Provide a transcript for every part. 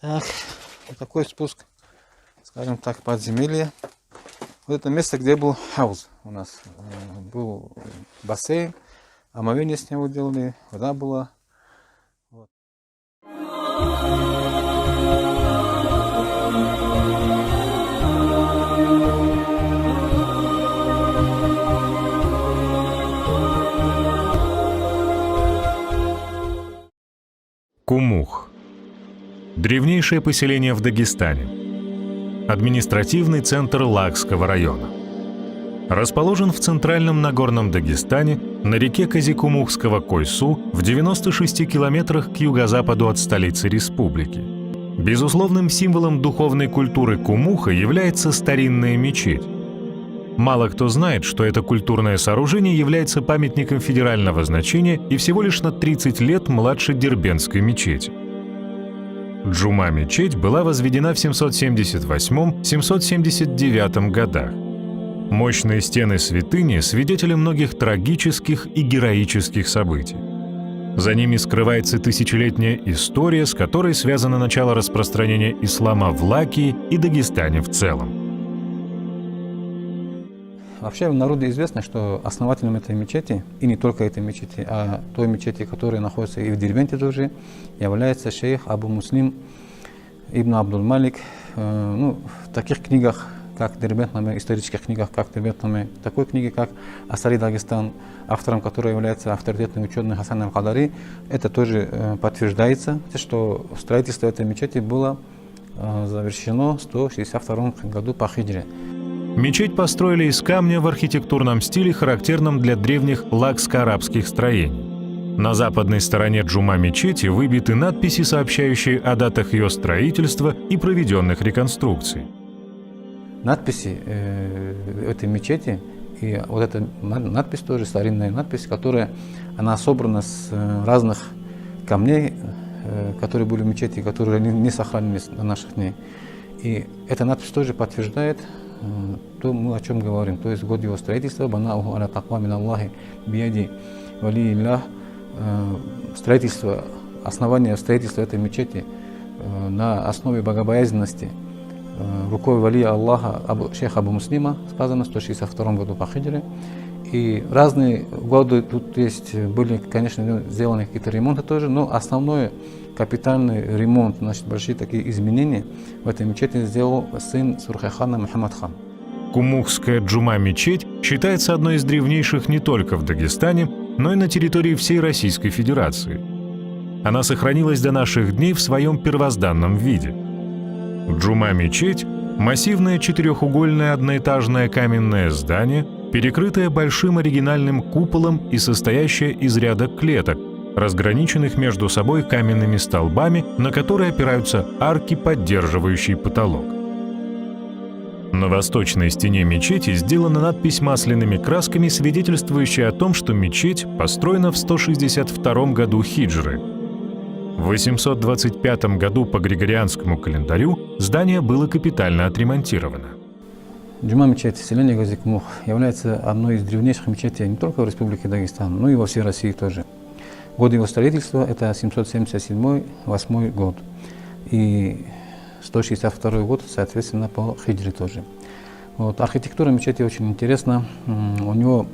Так, вот такой спуск, скажем так, подземелье. Вот это место, где был хаус у нас. Был бассейн, омовение с него делали, вода была. Вот. Кумух. Древнейшее поселение в Дагестане. Административный центр Лакского района. Расположен в центральном Нагорном Дагестане на реке Казикумухского Койсу в 96 километрах к юго-западу от столицы республики. Безусловным символом духовной культуры Кумуха является старинная мечеть. Мало кто знает, что это культурное сооружение является памятником федерального значения и всего лишь на 30 лет младше Дербентской мечети. Джума-мечеть была возведена в 778-779 годах. Мощные стены святыни – свидетели многих трагических и героических событий. За ними скрывается тысячелетняя история, с которой связано начало распространения ислама в Лакии и Дагестане в целом. Вообще в народе известно, что основателем этой мечети, и не только этой мечети, а той мечети, которая находится и в Дербенте тоже, является шейх Абу Муслим ибн Абдул-Малик. В таких книгах, как Дербентнаме, исторических книгах, как Дербентнаме, такой книги, как Асари Дагестан, автором которой является авторитетный ученый Хасан аль-Кадари, это тоже подтверждается, что строительство этой мечети было завершено в 162 году по хиджре. Мечеть построили из камня в архитектурном стиле, характерном для древних лакско-арабских строений. На западной стороне джума-мечети выбиты надписи, сообщающие о датах ее строительства и проведенных реконструкций. Надписи этой мечети, и вот эта надпись тоже, старинная надпись, она собрана с разных камней, которые были в мечети, которые не сохранились до наших дней. И эта надпись тоже подтверждает то, мы о чем говорим, то есть год его строительства, банауху аля таква мин Аллахи бияди вали Иллах, основание строительства этой мечети на основе богобоязненности рукой вали Аллаха шейха Абу Муслима, сказано в 162 году по хиджре. И разные годы тут были, конечно, сделаны какие-то ремонты тоже, но основной капитальный ремонт, значит, большие такие изменения в этой мечети сделал сын Сурхайхана Мухаммад хан. Кумухская джума-мечеть считается одной из древнейших не только в Дагестане, но и на территории всей Российской Федерации. Она сохранилась до наших дней в своем первозданном виде. Джума-мечеть – массивное четырехугольное одноэтажное каменное здание, перекрытое большим оригинальным куполом и состоящее из ряда клеток, разграниченных между собой каменными столбами, на которые опираются арки, поддерживающие потолок. На восточной стене мечети сделана надпись масляными красками, свидетельствующая о том, что мечеть построена в 162 году хиджры. В 825 году по Григорианскому календарю здание было капитально отремонтировано. Джума-мечеть селения Казикумух является одной из древнейших мечетей не только в Республике Дагестан, но и во всей России тоже. Год его строительства – это 777-8 год. И 162 год, соответственно, по хиджре тоже. Вот. Архитектура мечети очень интересна. У него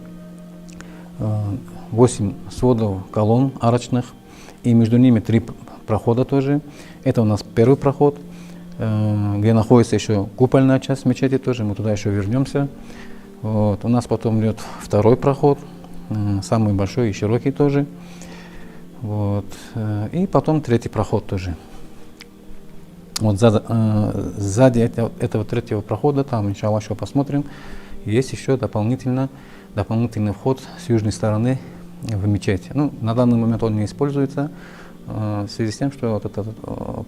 8 сводов колонн арочных, и между ними 3 прохода тоже. Это у нас первый проход, где находится еще купольная часть мечети тоже, мы туда еще вернемся. Вот. У нас потом идет второй проход, самый большой и широкий тоже. Вот. И потом третий проход тоже. Вот сзади этого третьего прохода, там, иншаллах, еще посмотрим, есть еще дополнительный вход с южной стороны в мечеть. На данный момент он не используется в связи с тем, что вот этот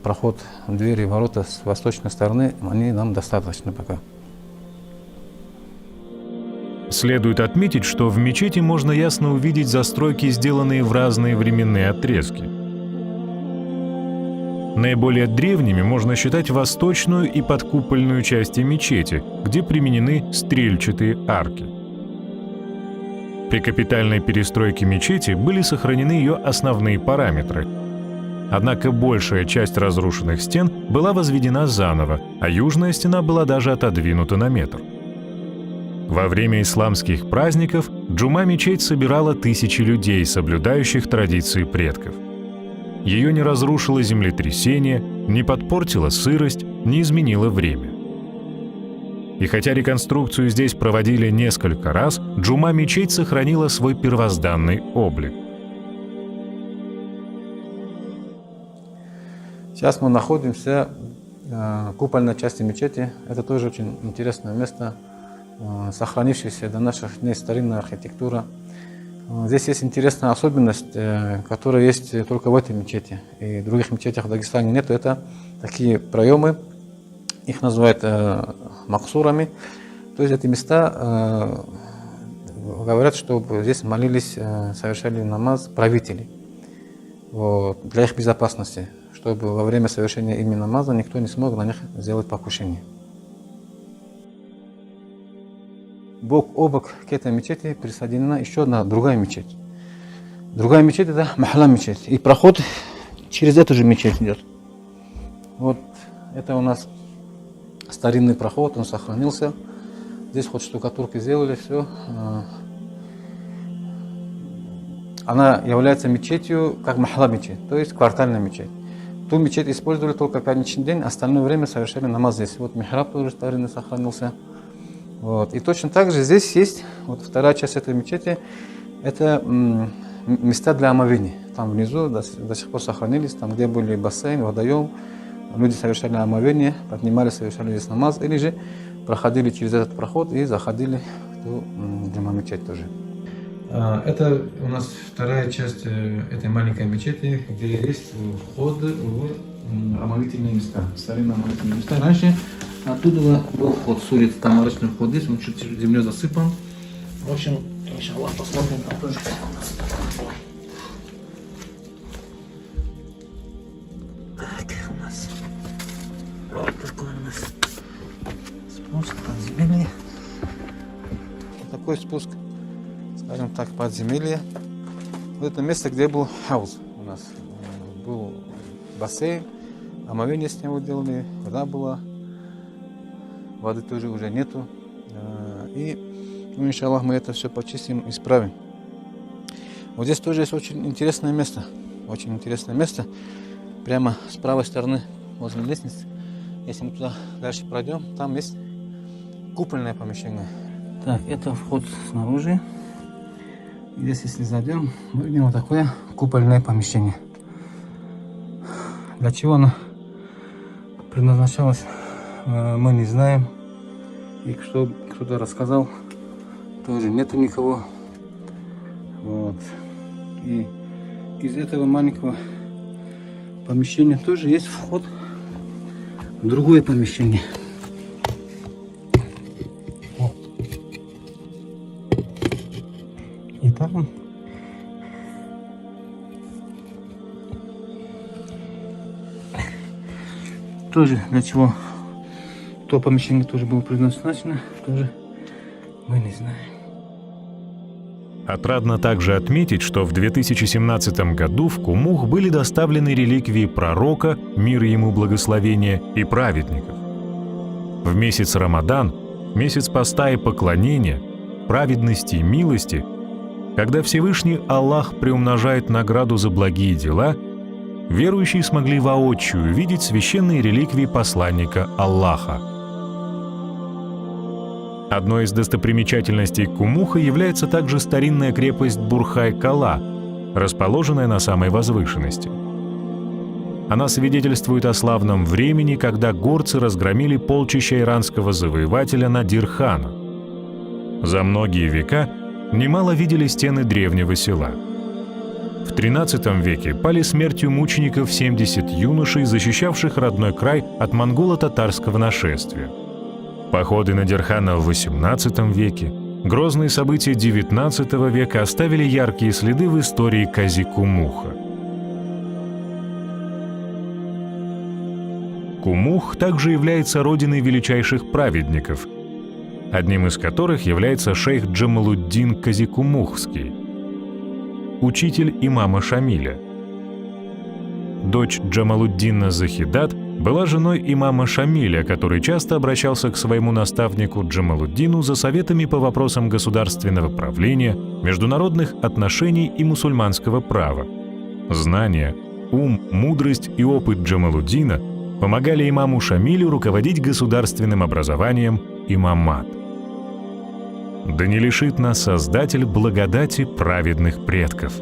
проход, двери, ворота с восточной стороны, они нам достаточно пока. Следует отметить, что в мечети можно ясно увидеть застройки, сделанные в разные временные отрезки. Наиболее древними можно считать восточную и подкупольную части мечети, где применены стрельчатые арки. При капитальной перестройке мечети были сохранены ее основные параметры. Однако большая часть разрушенных стен была возведена заново, а южная стена была даже отодвинута на метр. Во время исламских праздников Джума-мечеть собирала тысячи людей, соблюдающих традиции предков. Ее не разрушило землетрясение, не подпортила сырость, не изменило время. И хотя реконструкцию здесь проводили несколько раз, Джума-мечеть сохранила свой первозданный облик. Сейчас мы находимся в купольной части мечети. Это тоже очень интересное место, сохранившаяся до наших дней старинная архитектура. Здесь есть интересная особенность, которая есть только в этой мечети. И в других мечетях в Дагестане нет. Это такие проемы, их называют максурами. То есть эти места, говорят, что здесь молились, совершали намаз правители. Вот, для их безопасности, чтобы во время совершения ими намаза никто не смог на них сделать покушение. Бок о бок к этой мечети присоединена еще одна другая мечеть. Другая мечеть — это Махалла мечеть. И проход через эту же мечеть идет. Вот это у нас старинный проход, он сохранился. Здесь хоть штукатурки сделали, все. Она является мечетью, как Махалла мечеть, то есть квартальная мечеть. Ту мечеть использовали только пятничный день, остальное время совершали намаз здесь. Вот михраб тоже старинный сохранился. Вот. И точно так же здесь есть вот вторая часть этой мечети. Это места для омовения. Там внизу до сих пор сохранились, там где были бассейн, водоем. Люди совершали омовение, поднимались, совершали здесь намаз, или же проходили через этот проход и заходили в ту джума-мечеть тоже. Это у нас вторая часть этой маленькой мечети, где есть вход в омовительные места, старинные омовительные места. Раньше оттуда был вход с улицы, там арочный вход здесь, он чуть землей засыпан. В общем, иншаллах, посмотрим там тоже, как у нас. Так, у нас вот такой у нас спуск, подземелье. Вот такой спуск, скажем так, подземелье. Вот это место, где был хаус у нас. Был бассейн, омовение с него делали, вода была. Воды тоже уже нету. И, иншаллах, мы это все почистим, исправим. Вот здесь тоже есть очень интересное место. Очень интересное место. Прямо с правой стороны, возле лестницы. Если мы туда дальше пройдем, там есть купольное помещение. Так, это вход снаружи. Здесь, если зайдем, мы видим вот такое купольное помещение. Для чего оно предназначалось, мы не знаем. И что кто-то рассказал, тоже нету никого. Вот. И из этого маленького помещения тоже есть вход в другое помещение. Вот. И там тоже для чего то помещение тоже было предназначено, тоже мы не знаем. Отрадно также отметить, что в 2017 году в Кумух были доставлены реликвии пророка, мир ему благословения, и праведников. В месяц Рамадан, месяц поста и поклонения, праведности и милости, когда Всевышний Аллах приумножает награду за благие дела, верующие смогли воочию видеть священные реликвии посланника Аллаха. Одной из достопримечательностей Кумуха является также старинная крепость Бурхай-Кала, расположенная на самой возвышенности. Она свидетельствует о славном времени, когда горцы разгромили полчища иранского завоевателя Надир-хана. За многие века немало видели стены древнего села. В XIII веке пали смертью мучеников 70 юношей, защищавших родной край от монголо-татарского нашествия. Походы Надир-хана в XVIII веке, грозные события XIX века оставили яркие следы в истории Кази-Кумуха. Кумух также является родиной величайших праведников, одним из которых является шейх Джамалуддин Казикумухский, учитель имама Шамиля. дочь Джамалуддина Захидат, была женой имама Шамиля, который часто обращался к своему наставнику Джамалуддину за советами по вопросам государственного правления, международных отношений и мусульманского права. Знания, ум, мудрость и опыт Джамалуддина помогали имаму Шамилю руководить государственным образованием имамат. Да не лишит нас Создатель благодати праведных предков.